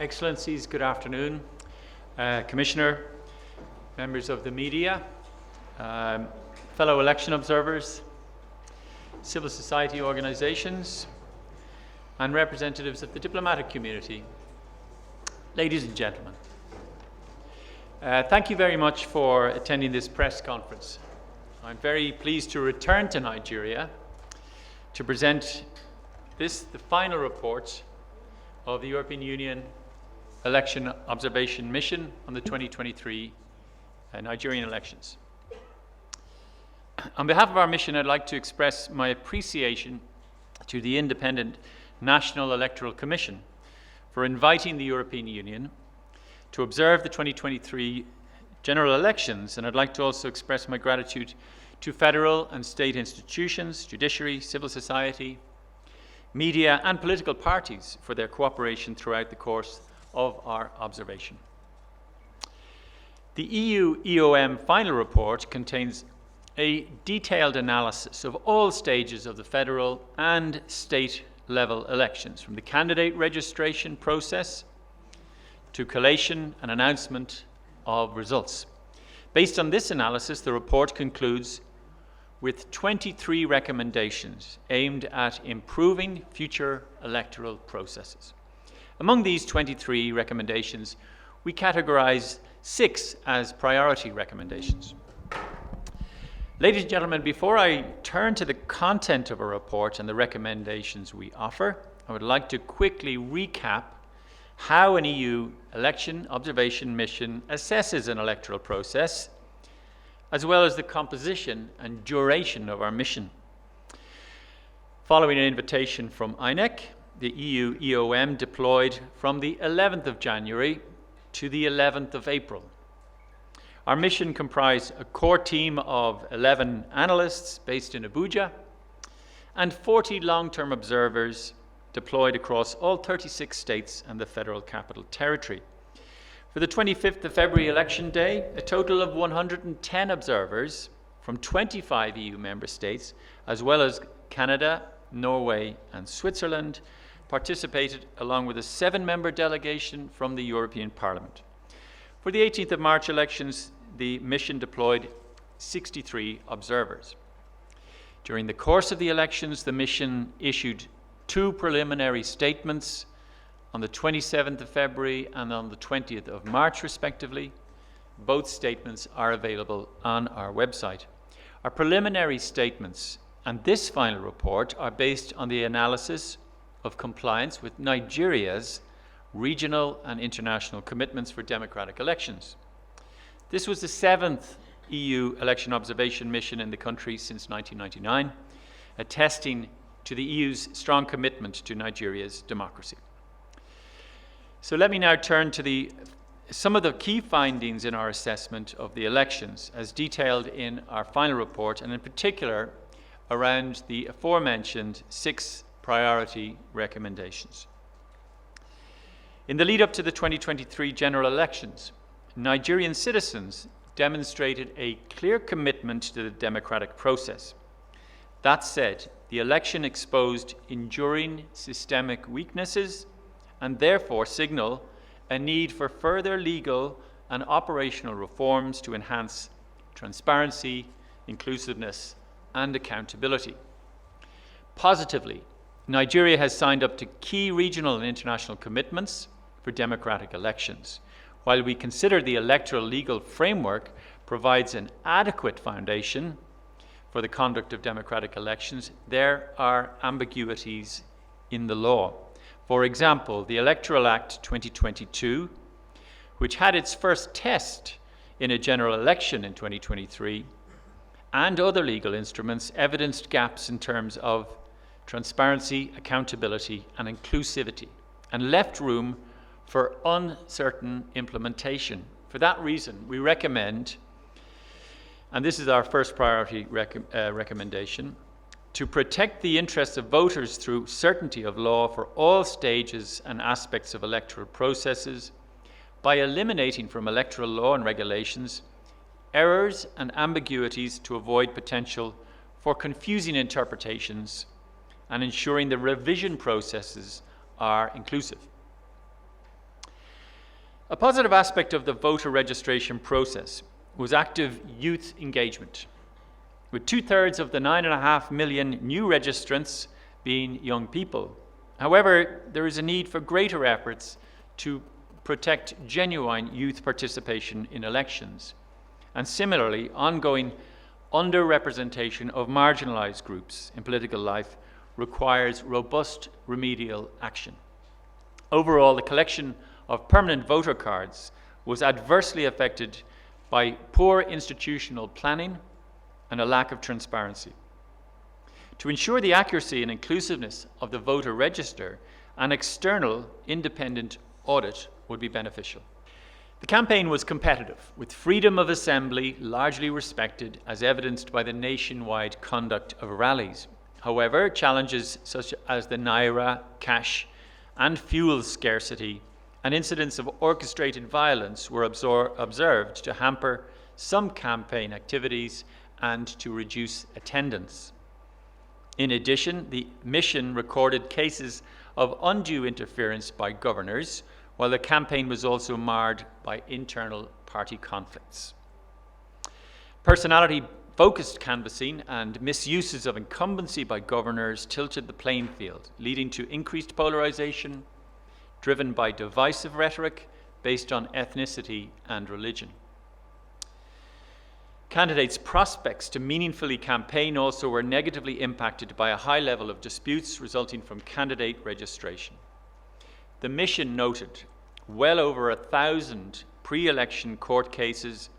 Excellencies, good afternoon. Commissioner, members of the media, fellow election observers, civil society organisations, and representatives of the diplomatic community. Ladies and gentlemen, thank you very much for attending this press conference. I'm very pleased to return to Nigeria to present the final report of the European Union Election Observation Mission on the 2023 Nigerian elections. On behalf of our mission, I'd like to express my appreciation to the Independent National Electoral Commission for inviting the European Union to observe the 2023 general elections, and I'd like to also express my gratitude to federal and state institutions, judiciary, civil society, media and political parties for their cooperation throughout the course of our observation. The EU EOM final report contains a detailed analysis of all stages of the federal and state level elections, from the candidate registration process to collation and announcement of results. Based on this analysis, the report concludes with 23 recommendations aimed at improving future electoral processes. Among these 23 recommendations, we categorize 6 as priority recommendations. Ladies and gentlemen, before I turn to the content of our report and the recommendations we offer, I would like to quickly recap how an EU election observation mission assesses an electoral process, as well as the composition and duration of our mission. Following an invitation from INEC, the EU EOM deployed from the 11th of January to the 11th of April. Our mission comprised a core team of 11 analysts based in Abuja and 40 long-term observers deployed across all 36 states and the Federal Capital Territory. For the 25th of February election day, a total of 110 observers from 25 EU member states, as well as Canada, Norway and Switzerland, participated along with a 7-member delegation from the European Parliament. For the 18th of March elections, the mission deployed 63 observers. During the course of the elections, the mission issued 2 preliminary statements on the 27th of February and on the 20th of March, respectively. Both statements are available on our website. Our preliminary statements and this final report are based on the analysis of compliance with Nigeria's regional and international commitments for democratic elections. This was the 7th EU election observation mission in the country since 1999, attesting to the EU's strong commitment to Nigeria's democracy. So let me now turn to some of the key findings in our assessment of the elections, as detailed in our final report, and in particular around the aforementioned 6 priority recommendations. In the lead up to the 2023 general elections, Nigerian citizens demonstrated a clear commitment to the democratic process. That said, the election exposed enduring systemic weaknesses and therefore signal a need for further legal and operational reforms to enhance transparency, inclusiveness, and accountability. Positively, Nigeria has signed up to key regional and international commitments for democratic elections. While we consider the electoral legal framework provides an adequate foundation for the conduct of democratic elections, there are ambiguities in the law. For example, the Electoral Act 2022, which had its first test in a general election in 2023, and other legal instruments evidenced gaps in terms of transparency, accountability, and inclusivity, and left room for uncertain implementation. For that reason, we recommend, and this is our first priority recommendation, to protect the interests of voters through certainty of law for all stages and aspects of electoral processes by eliminating from electoral law and regulations errors and ambiguities to avoid potential for confusing interpretations and ensuring the revision processes are inclusive. A positive aspect of the voter registration process was active youth engagement, with 2/3 of the 9.5 million new registrants being young people. However, there is a need for greater efforts to protect genuine youth participation in elections, and similarly, ongoing underrepresentation of marginalized groups in political life requires robust remedial action. Overall, the collection of permanent voter cards was adversely affected by poor institutional planning and a lack of transparency. To ensure the accuracy and inclusiveness of the voter register, an external independent audit would be beneficial. The campaign was competitive, with freedom of assembly largely respected, as evidenced by the nationwide conduct of rallies. However, challenges such as the naira, cash, and fuel scarcity and incidents of orchestrated violence were observed to hamper some campaign activities and to reduce attendance. In addition, the mission recorded cases of undue interference by governors, while the campaign was also marred by internal party conflicts. Personality-focused canvassing and misuses of incumbency by governors tilted the playing field, leading to increased polarization, driven by divisive rhetoric based on ethnicity and religion. Candidates' prospects to meaningfully campaign also were negatively impacted by a high level of disputes resulting from candidate registration. The mission noted well over 1,000 pre-election court cases,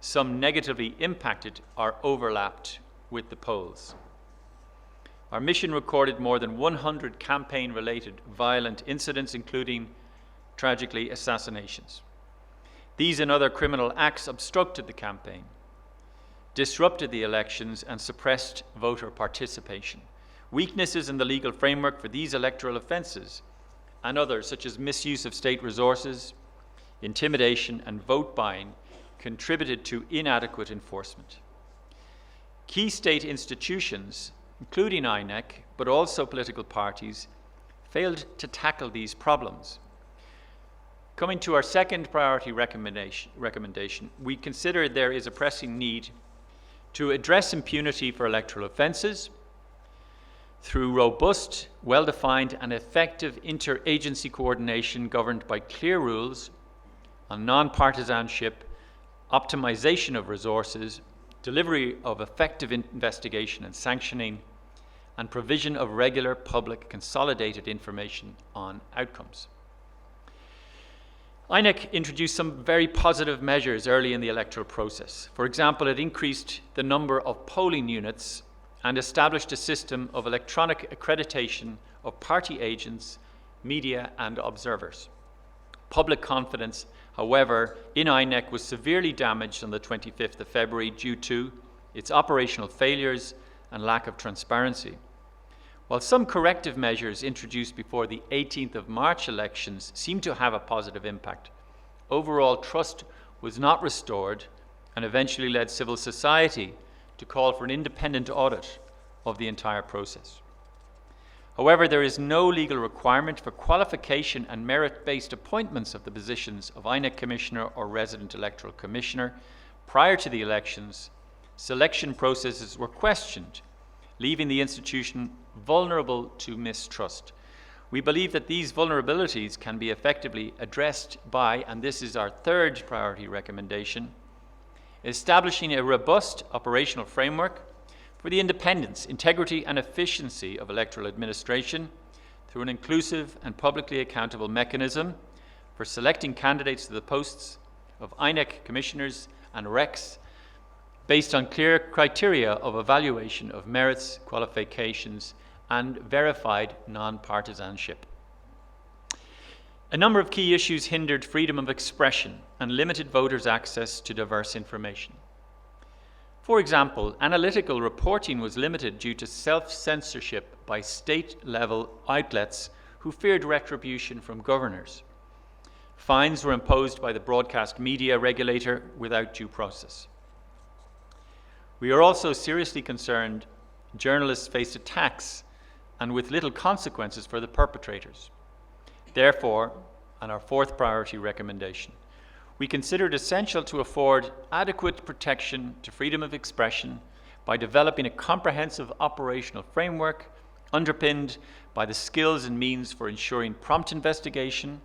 some negatively impacted or overlapped with the polls. Our mission recorded more than 100 campaign-related violent incidents, including, tragically, assassinations. These and other criminal acts obstructed the campaign, disrupted the elections, and suppressed voter participation. Weaknesses in the legal framework for these electoral offences and others, such as misuse of state resources, intimidation, and vote buying, contributed to inadequate enforcement. Key state institutions, including INEC, but also political parties, failed to tackle these problems. Coming to our second priority recommendation, we consider there is a pressing need to address impunity for electoral offences through robust, well-defined and effective interagency coordination governed by clear rules on non-partisanship, optimization of resources, delivery of effective investigation and sanctioning, and provision of regular public consolidated information on outcomes. INEC introduced some very positive measures early in the electoral process. For example, it increased the number of polling units and established a system of electronic accreditation of party agents, media, and observers. Public confidence, however, in INEC was severely damaged on the 25th of February due to its operational failures and lack of transparency. While some corrective measures introduced before the 18th of March elections seemed to have a positive impact, overall trust was not restored and eventually led civil society to call for an independent audit of the entire process. However, there is no legal requirement for qualification and merit-based appointments of the positions of INEC Commissioner or Resident Electoral Commissioner. Prior to the elections, selection processes were questioned, leaving the institution vulnerable to mistrust. We believe that these vulnerabilities can be effectively addressed by, and this is our third priority recommendation, establishing a robust operational framework for the independence, integrity, and efficiency of electoral administration through an inclusive and publicly accountable mechanism for selecting candidates to the posts of INEC commissioners and recs based on clear criteria of evaluation of merits, qualifications, and verified non-partisanship. A number of key issues hindered freedom of expression and limited voters' access to diverse information. For example, analytical reporting was limited due to self-censorship by state-level outlets who feared retribution from governors. Fines were imposed by the broadcast media regulator without due process. We are also seriously concerned journalists faced attacks and with little consequences for the perpetrators. Therefore, and our fourth priority recommendation. We consider it essential to afford adequate protection to freedom of expression by developing a comprehensive operational framework underpinned by the skills and means for ensuring prompt investigation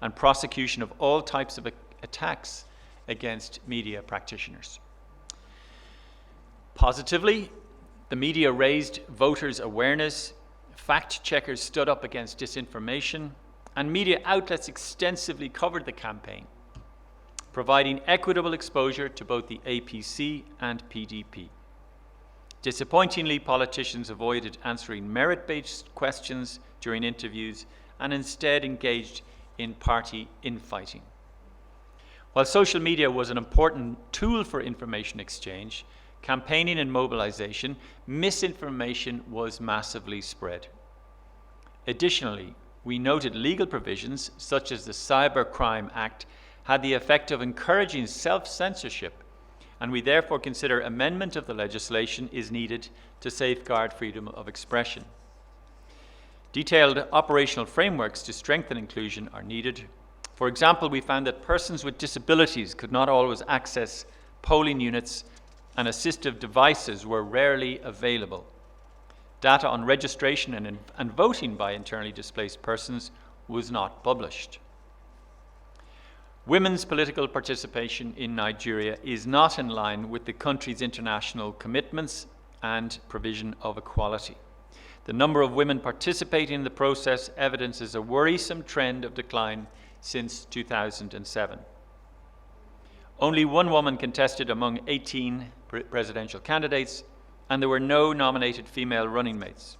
and prosecution of all types of attacks against media practitioners. Positively, the media raised voters' awareness, fact-checkers stood up against disinformation, and media outlets extensively covered the campaign, providing equitable exposure to both the APC and PDP. Disappointingly, politicians avoided answering merit-based questions during interviews and instead engaged in party infighting. While social media was an important tool for information exchange, campaigning and mobilization, misinformation was massively spread. Additionally, we noted legal provisions such as the Cybercrime Act had the effect of encouraging self-censorship, and we therefore consider amendment of the legislation is needed to safeguard freedom of expression. Detailed operational frameworks to strengthen inclusion are needed. For example, we found that persons with disabilities could not always access polling units and assistive devices were rarely available. Data on registration and voting by internally displaced persons was not published. Women's political participation in Nigeria is not in line with the country's international commitments and provision of equality. The number of women participating in the process evidences a worrisome trend of decline since 2007. Only one woman contested among 18 presidential candidates, and there were no nominated female running mates.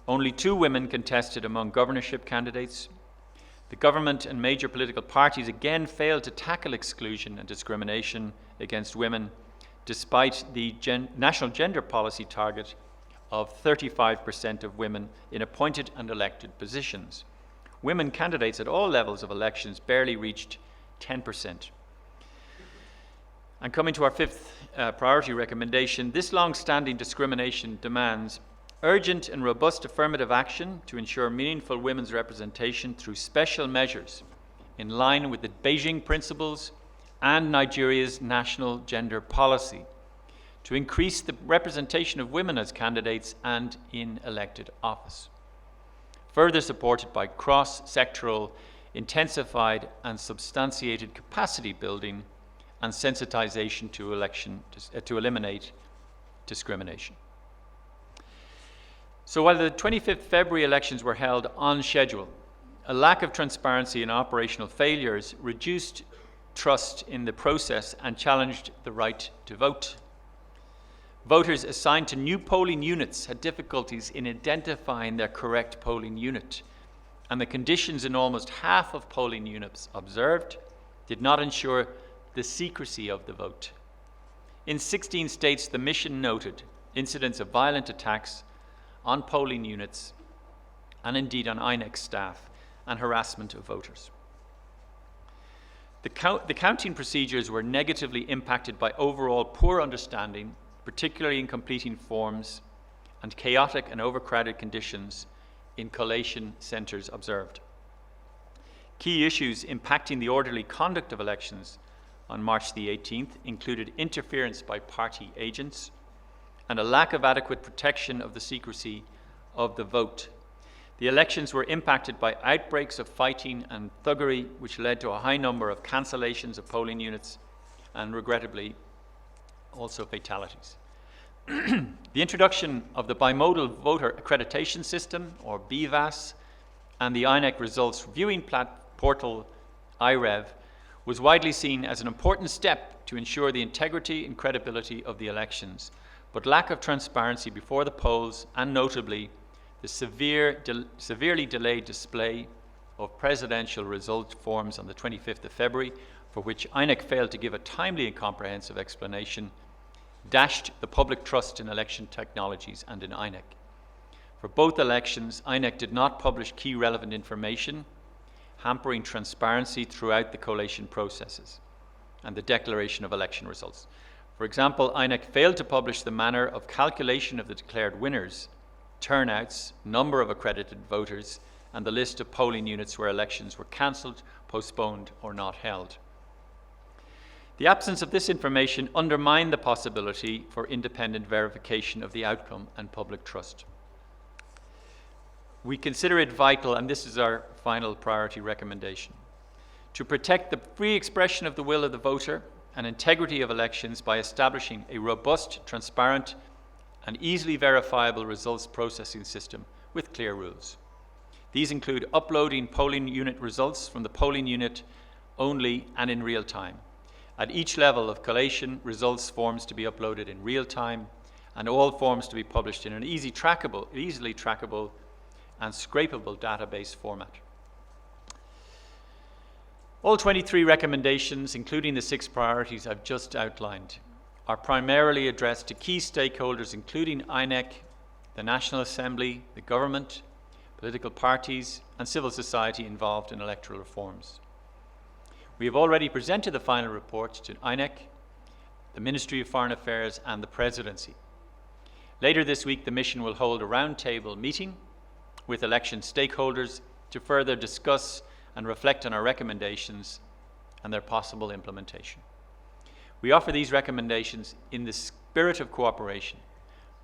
Only 2 women contested among governorship candidates. The government and major political parties again failed to tackle exclusion and discrimination against women, despite the national gender policy target of 35% of women in appointed and elected positions. Women candidates at all levels of elections barely reached 10%. And coming to our fifth priority recommendation, this long-standing discrimination demands urgent and robust affirmative action to ensure meaningful women's representation through special measures in line with the Beijing Principles and Nigeria's national gender policy to increase the representation of women as candidates and in elected office. Further supported by cross-sectoral, intensified and substantiated capacity building and sensitization to eliminate discrimination. So while the 25th February elections were held on schedule, a lack of transparency and operational failures reduced trust in the process and challenged the right to vote. Voters assigned to new polling units had difficulties in identifying their correct polling unit, and the conditions in almost half of polling units observed did not ensure the secrecy of the vote. In 16 states, the mission noted incidents of violent attacks on polling units and indeed on INEC staff and harassment of voters. The counting procedures were negatively impacted by overall poor understanding, particularly in completing forms, and chaotic and overcrowded conditions in collation centres observed. Key issues impacting the orderly conduct of elections on March the 18th included interference by party agents and a lack of adequate protection of the secrecy of the vote. The elections were impacted by outbreaks of fighting and thuggery, which led to a high number of cancellations of polling units and, regrettably, also fatalities. The introduction of the bimodal voter accreditation system, or BVAS, and the INEC results viewing portal IREV was widely seen as an important step to ensure the integrity and credibility of the elections, but lack of transparency before the polls, and notably the severely delayed display of presidential result forms on the 25th of February, for which INEC failed to give a timely and comprehensive explanation, dashed the public trust in election technologies and in INEC. For both elections, INEC did not publish key relevant information, hampering transparency throughout the collation processes and the declaration of election results. For example, INEC failed to publish the manner of calculation of the declared winners, turnouts, number of accredited voters, and the list of polling units where elections were cancelled, postponed, or not held. The absence of this information undermined the possibility for independent verification of the outcome and public trust. We consider it vital, and this is our final priority recommendation, to protect the free expression of the will of the voter and integrity of elections by establishing a robust, transparent, and easily verifiable results processing system with clear rules. These include uploading polling unit results from the polling unit only and in real time. At each level of collation, results forms to be uploaded in real time, and all forms to be published in an easily trackable and scrapable database format. All 23 recommendations, including the 6 priorities I've just outlined, are primarily addressed to key stakeholders, including INEC, the National Assembly, the government, political parties, and civil society involved in electoral reforms. We have already presented the final report to INEC, the Ministry of Foreign Affairs, and the Presidency. Later this week, the mission will hold a roundtable meeting with election stakeholders to further discuss and reflect on our recommendations and their possible implementation. We offer these recommendations in the spirit of cooperation,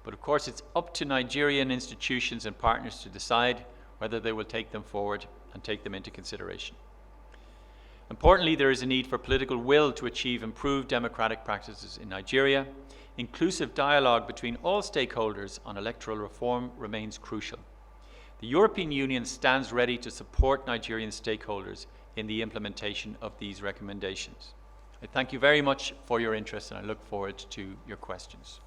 but of course it's up to Nigerian institutions and partners to decide whether they will take them forward and take them into consideration. Importantly, there is a need for political will to achieve improved democratic practices in Nigeria. Inclusive dialogue between all stakeholders on electoral reform remains crucial. The European Union stands ready to support Nigerian stakeholders in the implementation of these recommendations. I thank you very much for your interest, and I look forward to your questions.